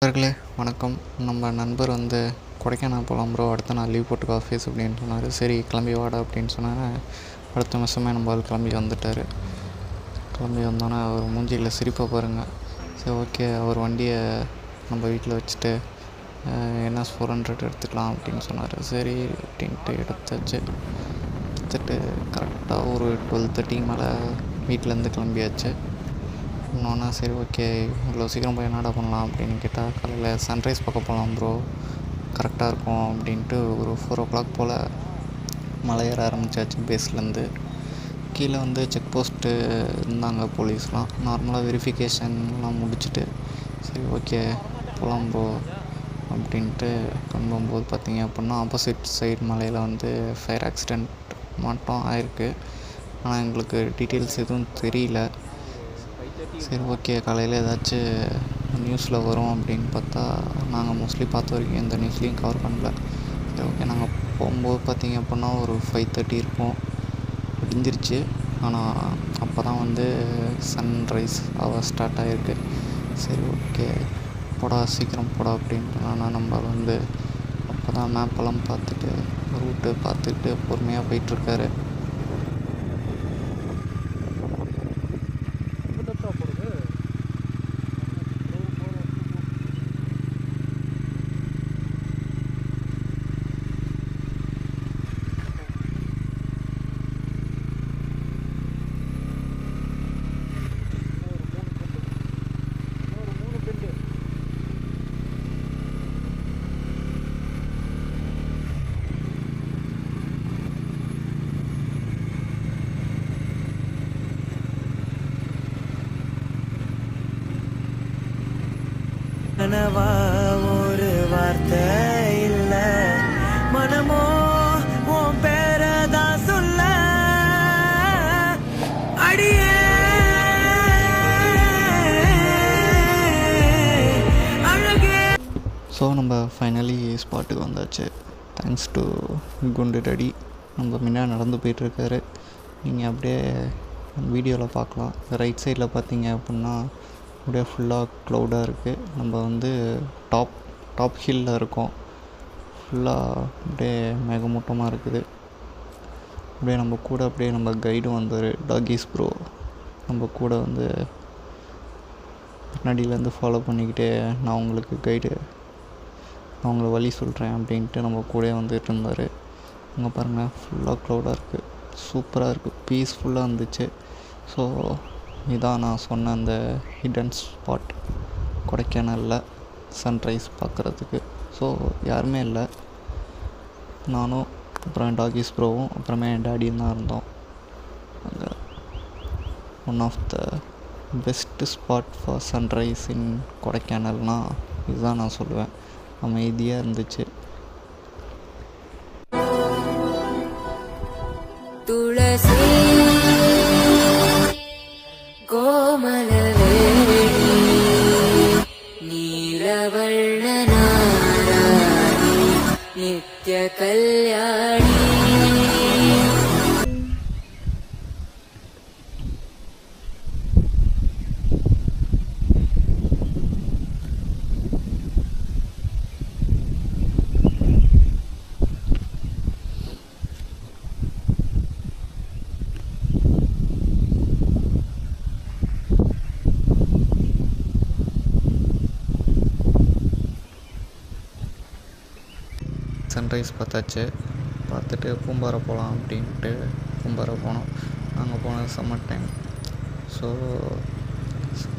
நண்பர்களே வணக்கம். நம்ம நண்பர் கொடைக்கானல் போகலாம் ப்ரோ, அடுத்த நாள் லீவ் போட்டுக்கோ ஆஃபீஸ் அப்படின்னு சொன்னார். சரி கிளம்பி வாடா அப்படின்னு சொன்னாங்க. அடுத்த நிமிஷமே நம்ம கிளம்பி வந்துட்டார். கிளம்பி வந்தோன்னே அவர் மூஞ்சியில் சிரிப்பை பாருங்கள். சரி ஓகே, அவர் வண்டியை நம்ம வீட்டில் வச்சுட்டு என்எஸ் 400 எடுத்துக்கலாம் அப்படின்னு சொன்னார். சரி அப்படின்ட்டு எடுத்துட்டு கரெக்டாக ஒரு 12:30 மேலே வீட்டிலேருந்து கிளம்பியாச்சு. இன்னொன்று சரி ஓகே, இவ்வளோ சீக்கிரம் போய் என்னடா பண்ணலாம் அப்படின்னு கேட்டால், காலையில் சன்ரைஸ் பார்க்க போகலாம் ப்ரோ, கரெக்டாக இருக்கும் அப்படின்ட்டு ஒரு 4 o'clock போல் மலை ஏற ஆரம்பித்தாச்சு. பேஸ்லேருந்து கீழே செக் போஸ்ட்டு இருந்தாங்க போலீஸ்லாம். நார்மலாக வெரிஃபிகேஷன்லாம் முடிச்சுட்டு சரி ஓகே போகலாம் ப்ரோ அப்படின்ட்டு கிளம்பும்போது பார்த்திங்க அப்படின்னா ஆப்போசிட் சைடு மலையில் ஃபயர் ஆக்சிடெண்ட் மட்டும் ஆயிருக்கு. ஆனால் எங்களுக்கு டீட்டெயில்ஸ் எதுவும் தெரியல. சரி ஓகே, காலையில் ஏதாச்சும் நியூஸில் வரும் அப்படின்னு பார்த்தா நாங்கள் மோஸ்ட்லி பார்த்த வரைக்கும் எந்த நியூஸ்லேயும் கவர் பண்ணல. சரி ஓகே, நாங்கள் போகும்போது பார்த்திங்க அப்படின்னா ஒரு 5:30 இருக்கும். விடிஞ்சிருச்சு. ஆனால் அப்போ தான் சன்ரைஸ் ஆக ஸ்டார்ட் ஆகிருக்கு. சரி ஓகே போடா சீக்கிரம் போடா அப்படின்ட்டு ஆனால் நம்ம அப்போ தான் மேப்பெல்லாம் பார்த்துட்டு ரூட்டு பார்த்துட்டு பொறுமையாக போயிட்டுருக்காரு. கனவா ஒரு வார்த்தை இல்ல, மனமோ உன் பேரதான் சொல்ல அடியே அழகே. ஸோ நம்ம ஃபைனலி ஸ்பாட்டுக்கு வந்தாச்சு. தேங்க்ஸ் டு குண்டு டடி. நம்ம முன்னாடி நடந்து போயிட்டுருக்காரு. நீங்கள் அப்படியே வீடியோவில் பார்க்கலாம். ரைட் சைடில் பார்த்தீங்க அப்படின்னா அப்படியே ஃபுல்லாக க்ளவுடாக இருக்குது. நம்ம டாப் ஹில்லில் இருக்கோம். ஃபுல்லாக அப்படியே மேகமூட்டமாக இருக்குது. அப்படியே நம்ம கைடும் வந்தார், டாகிஸ் ப்ரோ. நம்ம கூட பின்னாடியிலேருந்து ஃபாலோ பண்ணிக்கிட்டே நான் உங்களுக்கு கைடு, நான் உங்களை வழி சொல்கிறேன் அப்படின்ட்டு நம்ம கூட வந்துட்டு இருந்தார். அங்கே பாருங்கள் ஃபுல்லாக க்ளவுடாக இருக்குது. சூப்பராக இருக்குது, பீஸ்ஃபுல்லாக இருந்துச்சு. ஸோ இதான் நான் சொன்ன அந்த ஹிடன் ஸ்பாட் கொடைக்கானலில் சன்ரைஸ் பார்க்குறதுக்கு. ஸோ யாருமே இல்லை, நானும் அப்புறம் டாகிஸ் ப்ரோவும் அப்புறமே என் டேடியும் தான் இருந்தோம். அங்கே one of the best spot for sunrise in கொடைக்கானல்னால் இதுதான் நான் சொல்லுவேன். அமைதியாக இருந்துச்சு. துளசி கோமலவேணி நீலவர்ண நாராணி நித்ய கல்யாணி. சன்ரைஸ் பார்த்தாச்சு. பார்த்துட்டு பூம்பாறை போகலாம் அப்படின்ட்டு பூம்பாறை போனோம். நாங்கள் போனது சம்மர் டைம். ஸோ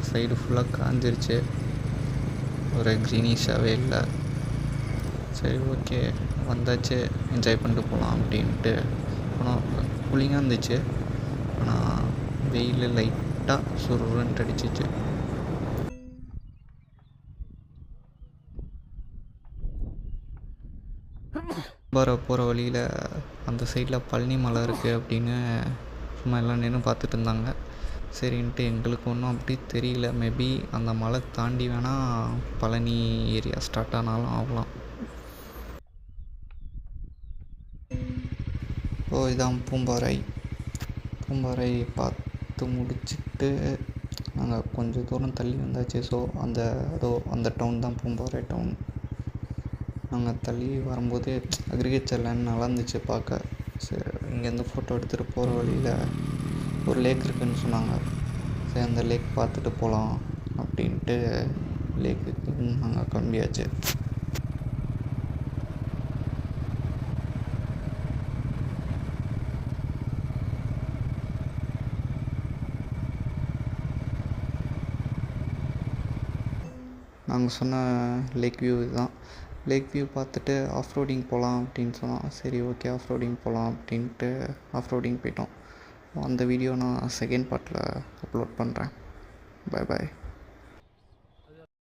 சைடு ஃபுல்லாக காஞ்சிருச்சு, ஒரு க்ரீனிஷாகவே இல்லை. சரி ஓகே வந்தாச்சு, என்ஜாய் பண்ணிட்டு போகலாம் அப்படின்ட்டு போனோம். கூலிங்காக இருந்துச்சு, ஆனால் வெயில் லைட்டாக சுருன்ட்டு அடிச்சிச்சு. போகிற வழியில் அந்த சைடில் பழனி மலை இருக்குது அப்படின்னு சும்மா எல்லாம் நின்று பார்த்துட்டு இருந்தாங்க. சரின்ட்டு எங்களுக்கு ஒன்றும் அப்படி தெரியல. மேபி அந்த மலை தாண்டி வேணால் பழனி ஏரியா ஸ்டார்ட் ஆனாலும் ஆகலாம். இதான் பூம்பாறை. பூம்பாறை பார்த்து முடிச்சுட்டு நாங்கள் கொஞ்சம் தூரம் தள்ளி வந்தாச்சு. ஸோ அந்த டவுன் தான் பூம்பாறை டவுன். நாங்கள் தள்ளி வரும்போது அக்ரிகல்ச்சர் லேண்ட் நல்லா இருந்துச்சு பார்க்க. சரி, இங்கேருந்து ஃபோட்டோ எடுத்துகிட்டு போகிற வழியில் ஒரு லேக் இருக்குதுன்னு சொன்னாங்க. சரி, அந்த லேக் பார்த்துட்டு போகலாம் அப்படின்ட்டு லேக்குக்கு நாங்கள் கிளம்பியாச்சு. நாங்கள் சொன்ன லேக் வியூ இதுதான். லேக் வியூ பார்த்துட்டு ஆஃப் ரோடிங் போகலாம் அப்படின்னு சொன்னோம். சரி, ஓகே, ஆஃப் ரோடிங் போகலாம் அப்படின்ட்டு ஆஃப் ரோடிங் போயிட்டோம். அந்த வீடியோ நான் செகண்ட் பார்ட்டில் அப்லோட் பண்ணுறேன். Bye bye.